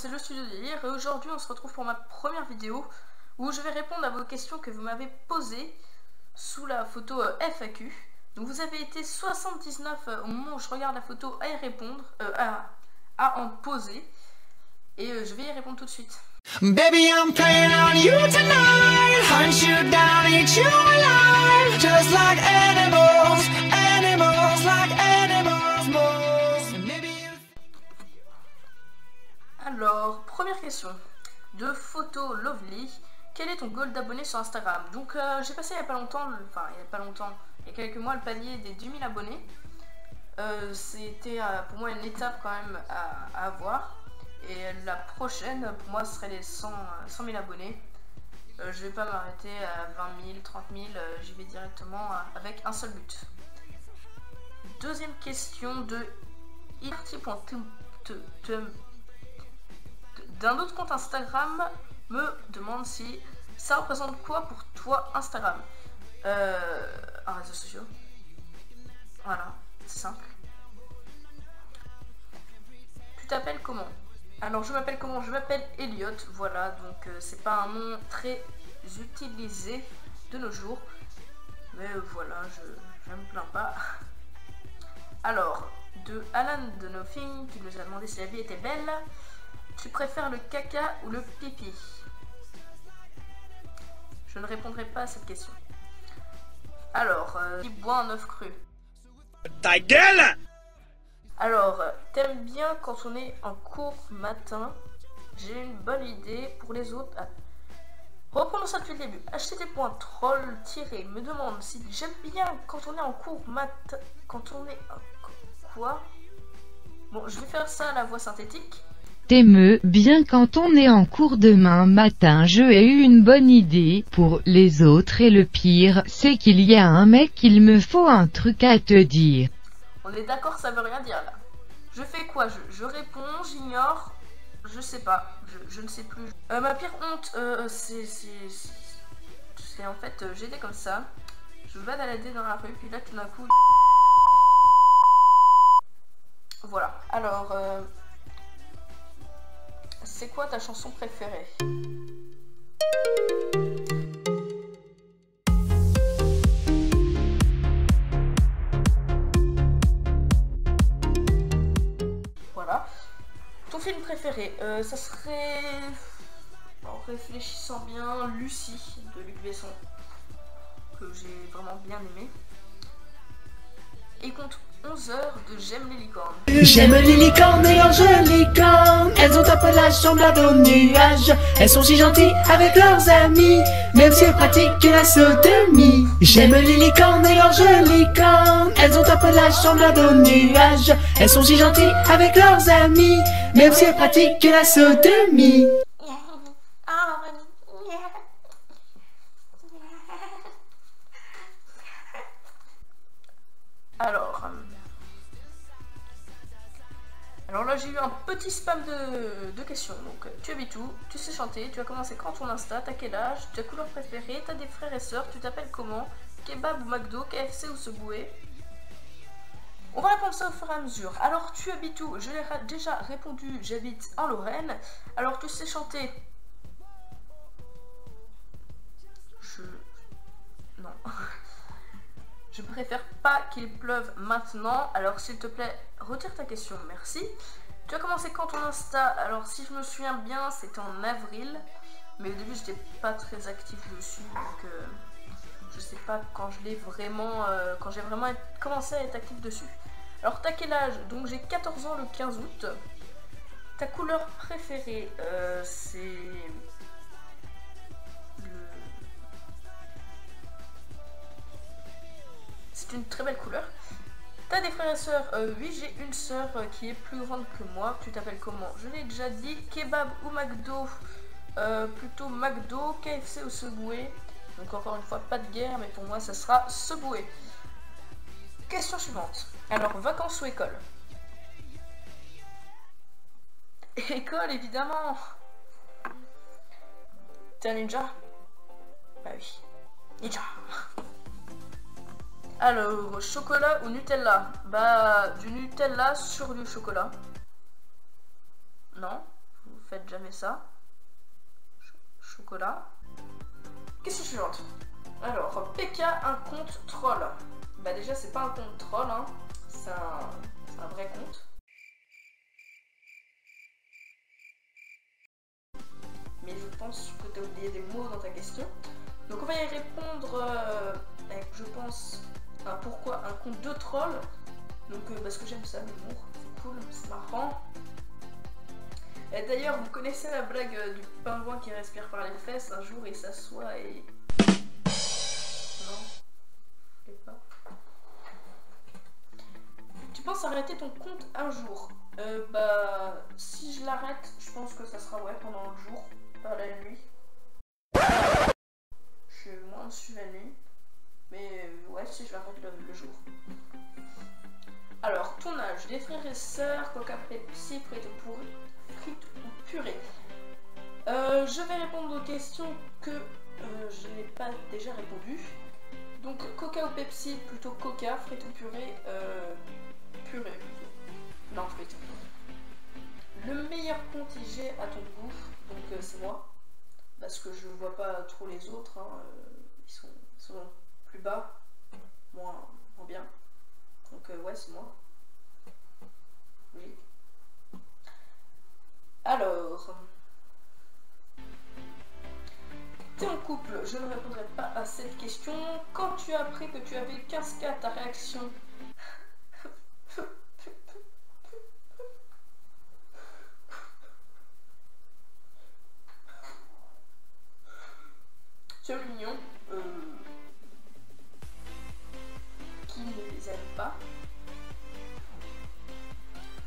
c'est le Studio Délire et aujourd'hui on se retrouve pour ma première vidéo où je vais répondre à vos questions que vous m'avez posées sous la photo FAQ. Donc vous avez été 79 au moment où je regarde la photo à y répondre, à en poser, et je vais y répondre tout de suite. Baby, I'm playing on you tonight. Hunt you down, eat you alive. Just like animals, animals like animals, moles. Maybe you... Alors, première question de Photo Lovely. Quel est ton goal d'abonnés sur Instagram? Donc j'ai passé il y a quelques mois, le palier des 10 000 abonnés. C'était pour moi une étape quand même à avoir. Et la prochaine, pour moi, ce serait les 100 000 abonnés. Je vais pas m'arrêter à 20 000, 30 000, j'y vais directement avec un seul but. Deuxième question de d'un autre compte Instagram me demande si ça représente quoi pour toi Instagram. Un réseau social. Voilà, c'est simple. Tu t'appelles comment? Alors je m'appelle comment? Je m'appelle Elliot, voilà, donc c'est pas un nom très utilisé de nos jours, mais voilà, je me plains pas. Alors, de Alan de Nothing qui nous a demandé si la vie était belle, tu préfères le caca ou le pipi? Je ne répondrai pas à cette question. Alors, qui boit un œuf cru? Ta gueule! Alors, t'aimes bien quand on est en cours matin? J'ai une bonne idée pour les autres. Reprenons ça depuis le début. http.troll- me demande si j'aime bien quand on est en cours matin. Quand on est en... Quoi? Bon, je vais faire ça à la voix synthétique. T'aimes bien quand on est en cours demain matin. Je ai eu une bonne idée pour les autres et le pire, c'est qu'il y a un mec, il me faut un truc à te dire. On est d'accord, ça veut rien dire là. Je fais quoi? Je réponds, j'ignore, je sais pas, je ne sais plus. Ma pire honte, c'est en fait, j'étais comme ça, je me balader dans la rue, puis là tout d'un coup... Voilà, alors... c'est quoi ta chanson préférée? Voilà. Ton film préféré, ça serait, en réfléchissant bien, Lucie de Luc Besson, que j'ai vraiment bien aimé. Et compte 11 heures de J'aime les licornes. J'aime les licornes et leurs jolies cornes. Elles ont un pelage semblable aux nuages. Elles sont si gentilles avec leurs amis, même si elles pratiquent la sodomie. J'aime les licornes et leurs jolies cornes. Elles ont un pelage semblable aux nuages. Elles sont si gentilles avec leurs amis, même si elles pratiquent la sodomie. Alors là j'ai eu un petit spam de questions. Donc tu habites où? Tu sais chanter? Tu as commencé quand ton Insta? T'as quel âge? Tu as couleur préférée? T'as des frères et sœurs? Tu t'appelles comment? Kebab ou McDo? KFC ou Subway? On va répondre ça au fur et à mesure. Alors tu habites où? Je l'ai déjà répondu, j'habite en Lorraine. Alors tu sais chanter? Non. Je préfère pas qu'il pleuve maintenant. Alors s'il te plaît, retire ta question, merci. Tu as commencé quand ton Insta? Alors si je me souviens bien, c'était en avril. Mais au début, j'étais pas très actif dessus. Donc je sais pas quand je l'ai vraiment... quand j'ai vraiment commencé à être actif dessus. Alors t'as quel âge? Donc j'ai 14 ans le 15 août. Ta couleur préférée, c'est... C'est une très belle couleur. T'as des frères et sœurs? Oui, j'ai une sœur qui est plus grande que moi. Tu t'appelles comment? Je l'ai déjà dit. Kebab ou McDo? Plutôt McDo, KFC ou Subway. Donc encore une fois, pas de guerre, mais pour moi, ça sera Subway. Question suivante. Alors, vacances ou école? École, évidemment. T'es un ninja? Bah oui. Ninja. Alors, chocolat ou Nutella? Bah, du Nutella sur du chocolat. Non? faites jamais ça. Chocolat. Question suivante. Alors, PK, un compte troll. Bah déjà, c'est pas un compte troll, hein. C'est un vrai compte. Mais je pense que tu as oublié des mots dans ta question. Donc on va y répondre avec, je pense, un pourquoi un compte de troll. Donc parce que j'aime ça, l'humour, c'est cool, c'est marrant. Et d'ailleurs, vous connaissez la blague du pingouin qui respire par les fesses. Un jour, il s'assoit et... Non, je sais pas. Tu penses arrêter ton compte un jour? Bah, si je l'arrête, je pense que ça sera ouais pendant le jour, pas la nuit. Je suis moins dessus la nuit, mais ouais, si je l'arrête le jour. Alors, ton âge, les frères et sœurs, Coca, Pepsi, frites ou purée. Je vais répondre aux questions que je n'ai pas déjà répondu. Donc, Coca ou Pepsi, plutôt Coca, frites ou purée, purée plutôt. Non, frites. Le meilleur compte IG à ton goût, donc c'est moi. Parce que je vois pas trop les autres, hein, ils sont plus bas, moins bien. Donc ouais, c'est moi. Oui. Alors, t'es en couple, je ne répondrai pas à cette question. Quand tu as appris que tu avais 15K, ta réaction? C'est mignon. Qui ne les aime pas?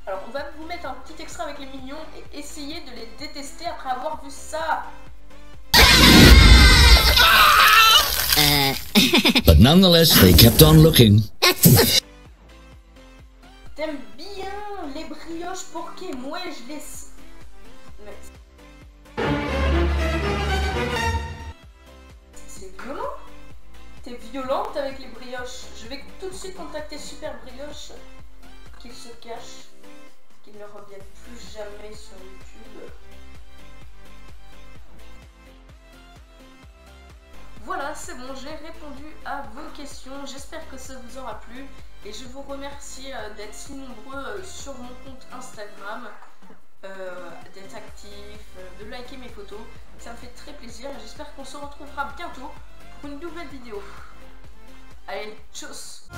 Alors on va vous mettre un petit extrait avec les mignons et essayer de les détester après avoir vu ça. But nonetheless, they kept on looking. T'aimes bien les brioches porquées? Moi je les... Mais... C'est violent. T'es violente avec les brioches. Je vais tout de suite contacter Super Brioche. Qu'ils se cachent. Qu'ils ne reviennent plus jamais sur YouTube. Voilà, c'est bon, j'ai répondu à vos questions. J'espère que ça vous aura plu. Et je vous remercie d'être si nombreux sur mon compte Instagram. D'être actif, de liker mes photos. Ça me fait très plaisir. Et j'espère qu'on se retrouvera bientôt pour une nouvelle vidéo. Allez, tchuss!